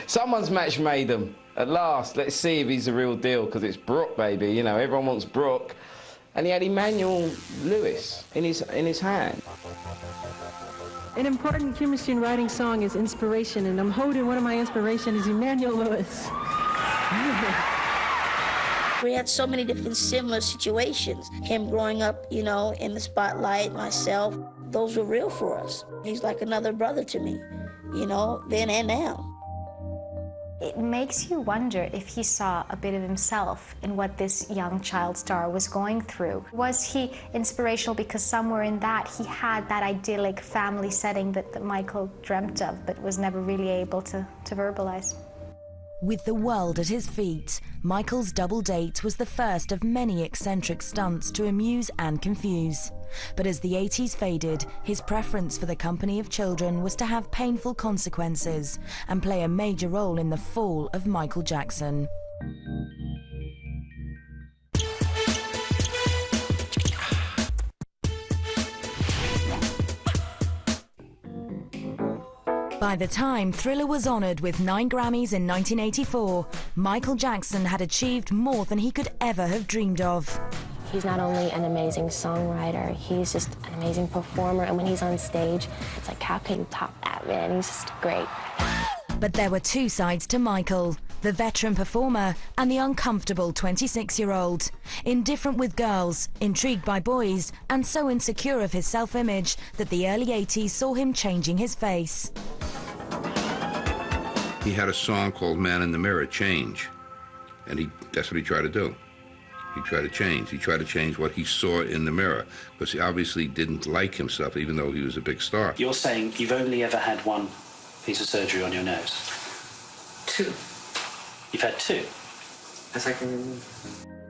Someone's match made them. At last, let's see if he's the real deal, because it's Brooke, baby. You know, everyone wants Brooke. And he had Emmanuel Lewis in his hand. An important chemistry in writing song is inspiration, and I'm holding one of my inspirations is Emmanuel Lewis. We had so many different similar situations. Him growing up, you know, in the spotlight, myself, those were real for us. He's like another brother to me, you know, then and now. It makes you wonder if he saw a bit of himself in what this young child star was going through. Was he inspirational because somewhere in that he had that idyllic family setting that Michael dreamt of but was never really able to verbalize? With the world at his feet, Michael's double date was the first of many eccentric stunts to amuse and confuse. But as the 80s faded, his preference for the company of children was to have painful consequences and play a major role in the fall of Michael Jackson. By the time Thriller was honoured with 9 Grammys in 1984, Michael Jackson had achieved more than he could ever have dreamed of. He's not only an amazing songwriter, he's just an amazing performer, and when he's on stage, it's like, how can you top that, man? He's just great. But there were two sides to Michael, the veteran performer and the uncomfortable 26-year-old. Indifferent with girls, intrigued by boys, and so insecure of his self-image that the early 80s saw him changing his face. He had a song called Man in the Mirror, Change, and that's what he tried to do. He tried to change. He tried to change what he saw in the mirror, because he obviously didn't like himself, even though he was a big star. You're saying you've only ever had one piece of surgery on your nose? 2. You've had 2? As I can remember.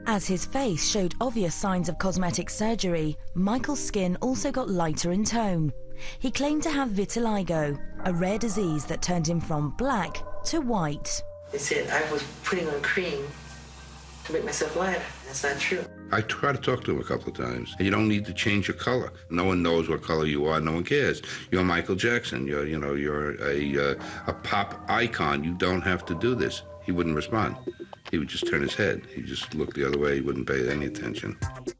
As his face showed obvious signs of cosmetic surgery, Michael's skin also got lighter in tone. He claimed to have vitiligo, a rare disease that turned him from black to white. They said I was putting on cream to make myself lighter. That's not true. I tried to talk to him a couple of times. You don't need to change your color. No one knows what color you are. No one cares. You're Michael Jackson. You're a pop icon. You don't have to do this. He wouldn't respond. He would just turn his head. He'd just look the other way. He wouldn't pay any attention.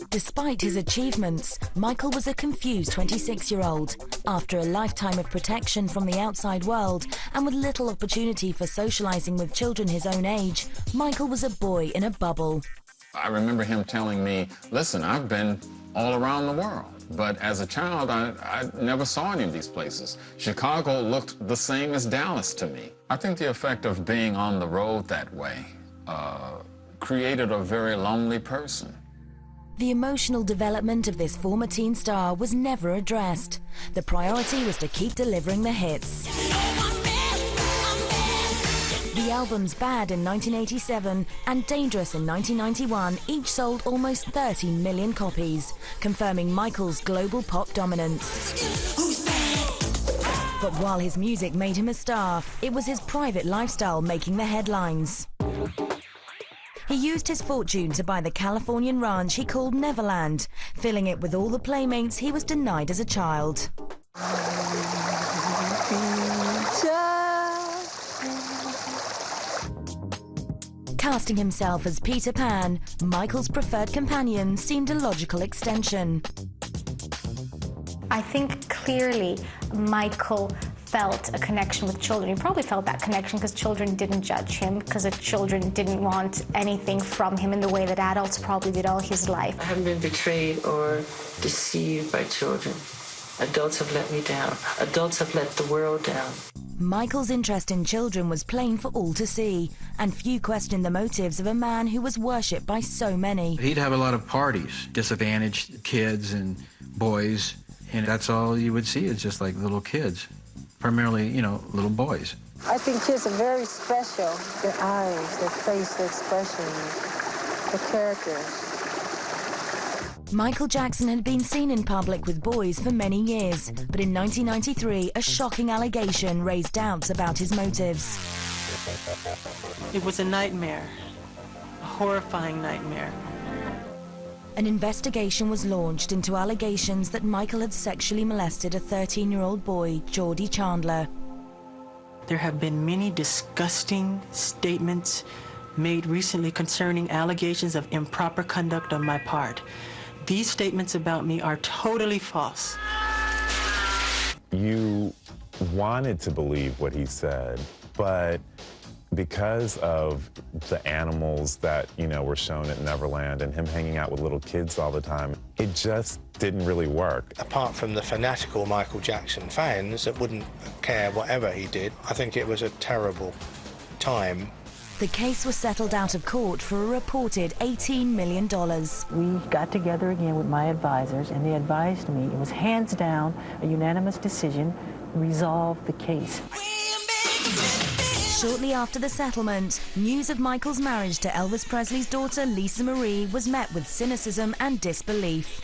Despite his achievements, Michael was a confused 26-year-old. After a lifetime of protection from the outside world and with little opportunity for socializing with children his own age, Michael was a boy in a bubble. I remember him telling me, listen, I've been all around the world, but as a child, I never saw any of these places. Chicago looked the same as Dallas to me. I think the effect of being on the road that way created a very lonely person. The emotional development of this former teen star was never addressed. The priority was to keep delivering the hits. The albums Bad in 1987 and Dangerous in 1991 each sold almost 30 million copies, confirming Michael's global pop dominance. But while his music made him a star, it was his private lifestyle making the headlines. He used his fortune to buy the Californian ranch he called Neverland, filling it with all the playmates he was denied as a child. Casting himself as Peter Pan, Michael's preferred companion seemed a logical extension. I think clearly Michael felt a connection with children. He probably felt that connection because children didn't judge him, because the children didn't want anything from him in the way that adults probably did all his life. I haven't been betrayed or deceived by children. Adults have let me down. Adults have let the world down. Michael's interest in children was plain for all to see, and few questioned the motives of a man who was worshipped by so many. He'd have a lot of parties, disadvantaged kids and boys, and that's all you would see is just like little kids. Primarily, little boys. I think kids are very special. Their eyes, their face, their expressions, their characters. Michael Jackson had been seen in public with boys for many years, but in 1993, a shocking allegation raised doubts about his motives. It was a nightmare, a horrifying nightmare. An investigation was launched into allegations that Michael had sexually molested a 13-year-old boy, Geordie Chandler. There have been many disgusting statements made recently concerning allegations of improper conduct on my part. These statements about me are totally false. You wanted to believe what he said, but because of the animals that, were shown at Neverland and him hanging out with little kids all the time, it just didn't really work. Apart from the fanatical Michael Jackson fans that wouldn't care whatever he did, I think it was a terrible time. The case was settled out of court for a reported $18 million. We got together again with my advisors, and they advised me it was hands down a unanimous decision, resolve the case. Shortly after the settlement, news of Michael's marriage to Elvis Presley's daughter Lisa Marie was met with cynicism and disbelief.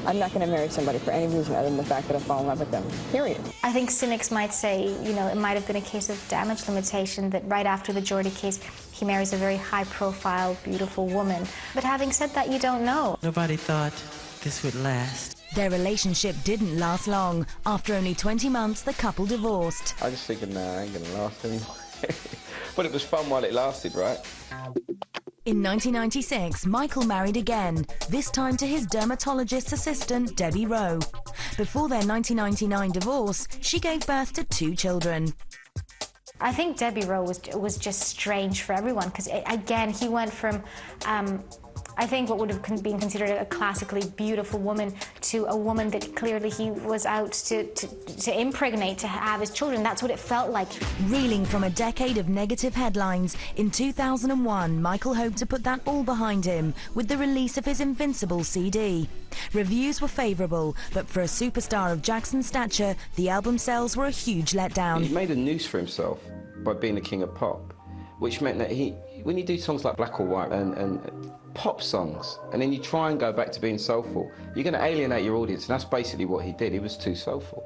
I'm not going to marry somebody for any reason other than the fact that I fall in love with them, period. I think cynics might say, it might have been a case of damage limitation, that right after the Geordie case, he marries a very high-profile, beautiful woman. But having said that, you don't know. Nobody thought this would last. Their relationship didn't last long. After only 20 months, the couple divorced. I just figured, nah, I ain't going to last anymore. But it was fun while it lasted, right? In 1996, Michael married again, this time to his dermatologist assistant, Debbie Rowe. Before their 1999 divorce, she gave birth to 2 children. I think Debbie Rowe was just strange for everyone, because, again, he went from, I think what would have been considered a classically beautiful woman to a woman that clearly he was out to impregnate, to have his children. That's what it felt like. Reeling from a decade of negative headlines, in 2001, Michael hoped to put that all behind him with the release of his Invincible CD. Reviews were favourable, but for a superstar of Jackson's stature, the album sales were a huge letdown. He made a noose for himself by being the king of pop, which meant that when you do songs like Black or White and pop songs, and then you try and go back to being soulful, you're going to alienate your audience, and that's basically what he did. He was too soulful.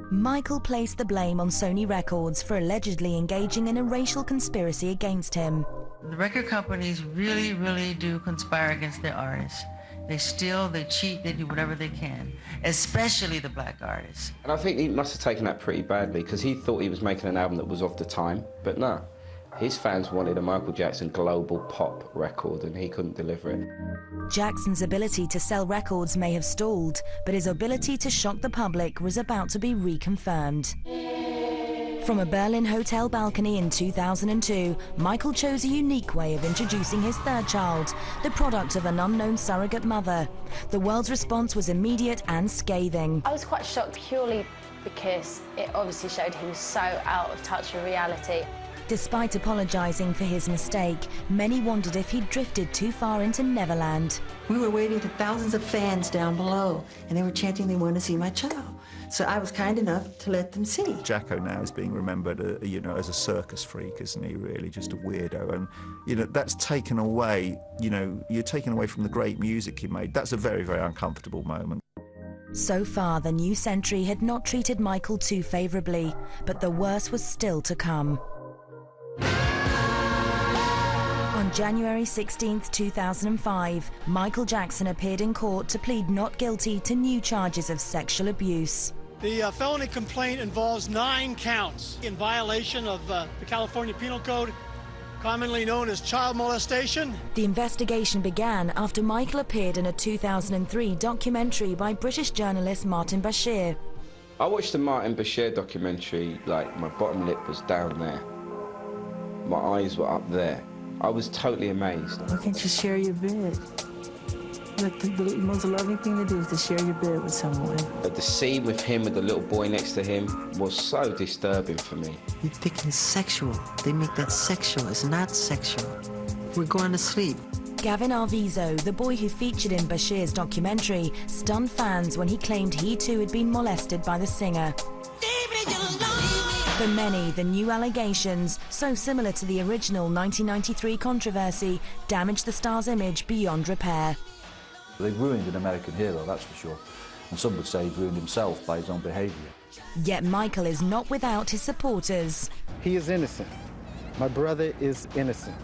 Michael placed the blame on Sony Records for allegedly engaging in a racial conspiracy against him. The record companies really, really do conspire against their artists. They steal, they cheat, they do whatever they can, especially the black artists. And I think he must have taken that pretty badly, because he thought he was making an album that was of the time, but no. His fans wanted a Michael Jackson global pop record, and he couldn't deliver it. Jackson's ability to sell records may have stalled, but his ability to shock the public was about to be reconfirmed. From a Berlin hotel balcony in 2002, Michael chose a unique way of introducing his third child, the product of an unknown surrogate mother. The world's response was immediate and scathing. I was quite shocked purely because it obviously showed he was so out of touch with reality. Despite apologising for his mistake, many wondered if he'd drifted too far into Neverland. We were waiting for thousands of fans down below, and they were chanting they wanted to see my child. So I was kind enough to let them see. Jacko now is being remembered, as a circus freak, isn't he? Really, just a weirdo, and that's taken away. You're taken away from the great music he made. That's a very, very uncomfortable moment. So far, the new century had not treated Michael too favourably, but the worst was still to come. On January 16, 2005, Michael Jackson appeared in court to plead not guilty to new charges of sexual abuse. The felony complaint involves 9 counts in violation of the California Penal Code, commonly known as child molestation. The investigation began after Michael appeared in a 2003 documentary by British journalist Martin Bashir. I watched the Martin Bashir documentary like my bottom lip was down there. My eyes were up there. I was totally amazed. Why can't you share your bed? Look, the most loving thing to do is to share your bed with someone. But the scene with him, with the little boy next to him, was so disturbing for me. You're thinking sexual. They make that sexual. It's not sexual. We're going to sleep. Gavin Arvizo, the boy who featured in Bashir's documentary, stunned fans when he claimed he too had been molested by the singer. For many, the new allegations, so similar to the original 1993 controversy, damaged the star's image beyond repair. They've ruined an American hero, that's for sure. And some would say he's ruined himself by his own behaviour. Yet Michael is not without his supporters. He is innocent. My brother is innocent.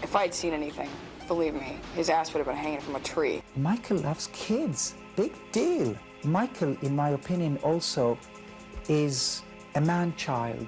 If I'd seen anything, believe me, his ass would have been hanging from a tree. Michael loves kids. Big deal. Michael, in my opinion, also is a man-child.